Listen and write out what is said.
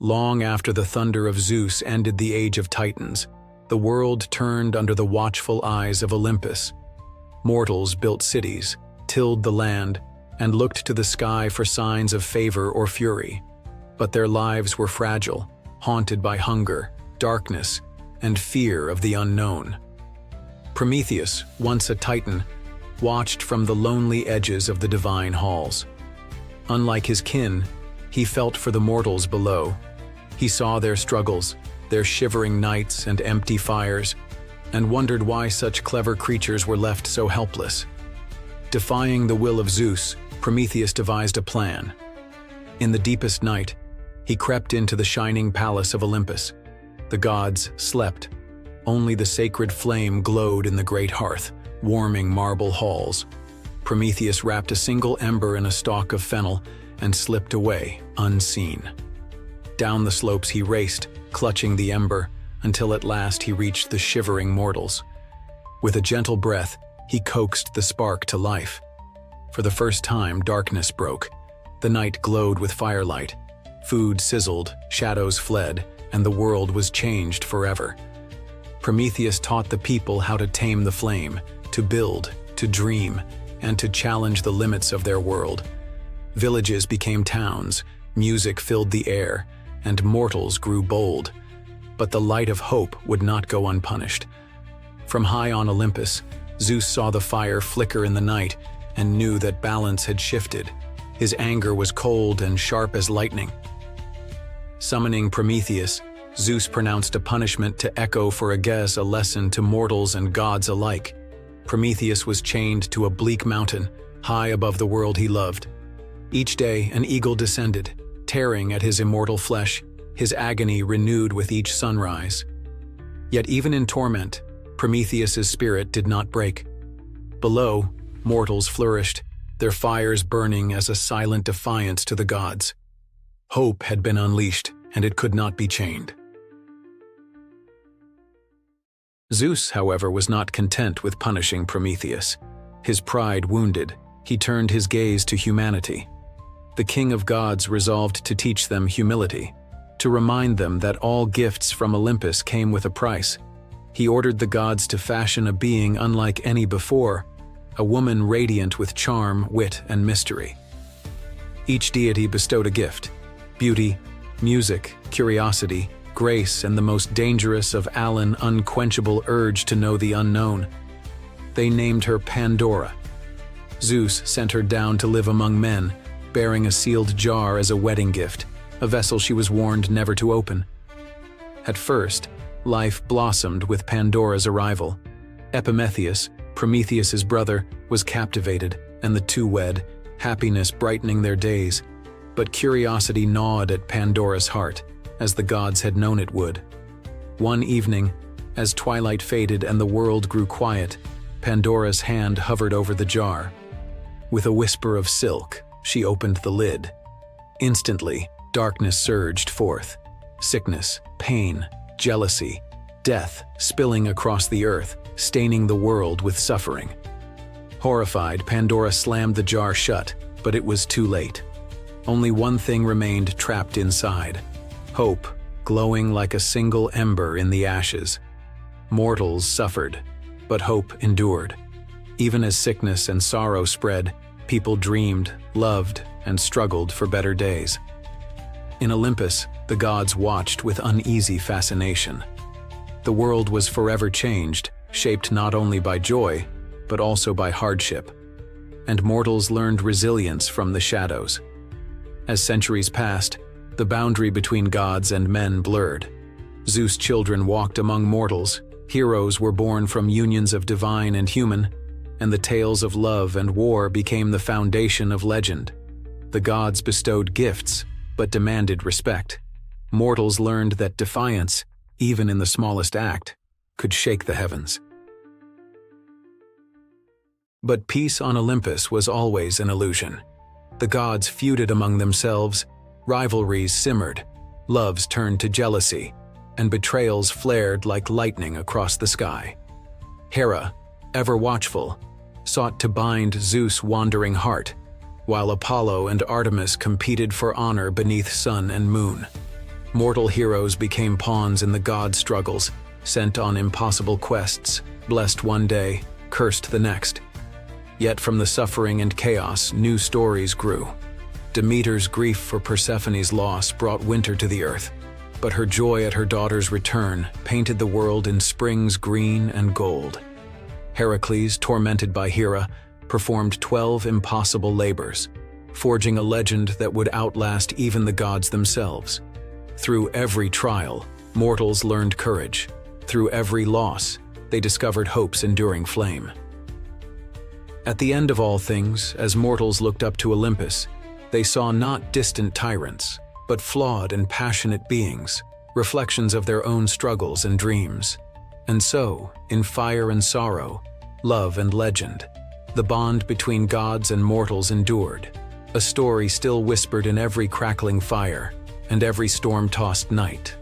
Long after the thunder of Zeus ended the age of Titans, the world turned under the watchful eyes of Olympus. Mortals built cities, tilled the land, and looked to the sky for signs of favor or fury. But their lives were fragile, haunted by hunger, darkness, and fear of the unknown. Prometheus, once a Titan, watched from the lonely edges of the divine halls. Unlike his kin, he felt for the mortals below. He saw their struggles, their shivering nights and empty fires, and wondered why such clever creatures were left so helpless. Defying the will of Zeus, Prometheus devised a plan. In the deepest night, he crept into the shining palace of Olympus. The gods slept. Only the sacred flame glowed in the great hearth, warming marble halls. Prometheus wrapped a single ember in a stalk of fennel and slipped away, unseen. Down the slopes he raced, clutching the ember, until at last he reached the shivering mortals. With a gentle breath, he coaxed the spark to life. For the first time, darkness broke. The night glowed with firelight. Food sizzled, shadows fled, and the world was changed forever. Prometheus taught the people how to tame the flame, to build, to dream, and to challenge the limits of their world. Villages became towns, music filled the air, and mortals grew bold. But the light of hope would not go unpunished. From high on Olympus, Zeus saw the fire flicker in the night and knew that balance had shifted. His anger was cold and sharp as lightning. Summoning Prometheus, Zeus pronounced a punishment to echo for Aegeus a lesson to mortals and gods alike. Prometheus was chained to a bleak mountain, high above the world he loved. Each day, an eagle descended, tearing at his immortal flesh, his agony renewed with each sunrise. Yet even in torment, Prometheus's spirit did not break. Below, mortals flourished, their fires burning as a silent defiance to the gods. Hope had been unleashed, and it could not be chained. Zeus, however, was not content with punishing Prometheus. His pride wounded, he turned his gaze to humanity. The king of gods resolved to teach them humility, to remind them that all gifts from Olympus came with a price. He ordered the gods to fashion a being unlike any before, a woman radiant with charm, wit, and mystery. Each deity bestowed a gift: beauty, music, curiosity, grace, and the most dangerous of an unquenchable urge to know the unknown. They named her Pandora. Zeus sent her down to live among men, bearing a sealed jar as a wedding gift, a vessel she was warned never to open. At first, life blossomed with Pandora's arrival. Epimetheus, Prometheus's brother, was captivated, and the two wed, happiness brightening their days. But curiosity gnawed at Pandora's heart, as the gods had known it would. One evening, as twilight faded and the world grew quiet, Pandora's hand hovered over the jar. With a whisper of silk, she opened the lid. Instantly, darkness surged forth. Sickness, pain, jealousy, death spilling across the earth, staining the world with suffering. Horrified, Pandora slammed the jar shut, but it was too late. Only one thing remained trapped inside: hope, glowing like a single ember in the ashes. Mortals suffered, but hope endured. Even as sickness and sorrow spread, people dreamed, loved, and struggled for better days. In Olympus, the gods watched with uneasy fascination. The world was forever changed, shaped not only by joy, but also by hardship. And mortals learned resilience from the shadows. As centuries passed, the boundary between gods and men blurred. Zeus' children walked among mortals, heroes were born from unions of divine and human, and the tales of love and war became the foundation of legend. The gods bestowed gifts, but demanded respect. Mortals learned that defiance, even in the smallest act, could shake the heavens. But peace on Olympus was always an illusion. The gods feuded among themselves, rivalries simmered, loves turned to jealousy, and betrayals flared like lightning across the sky. Hera, ever watchful, sought to bind Zeus' wandering heart, while Apollo and Artemis competed for honor beneath sun and moon. Mortal heroes became pawns in the god struggles, sent on impossible quests, blessed one day, cursed the next. Yet from the suffering and chaos, new stories grew. Demeter's grief for Persephone's loss brought winter to the earth, but her joy at her daughter's return painted the world in spring's green and gold. Heracles, tormented by Hera, performed 12 impossible labors, forging a legend that would outlast even the gods themselves. Through every trial, mortals learned courage. Through every loss, they discovered hope's enduring flame. At the end of all things, as mortals looked up to Olympus, they saw not distant tyrants, but flawed and passionate beings, reflections of their own struggles and dreams. And so, in fire and sorrow, love and legend, the bond between gods and mortals endured, a story still whispered in every crackling fire and every storm-tossed night.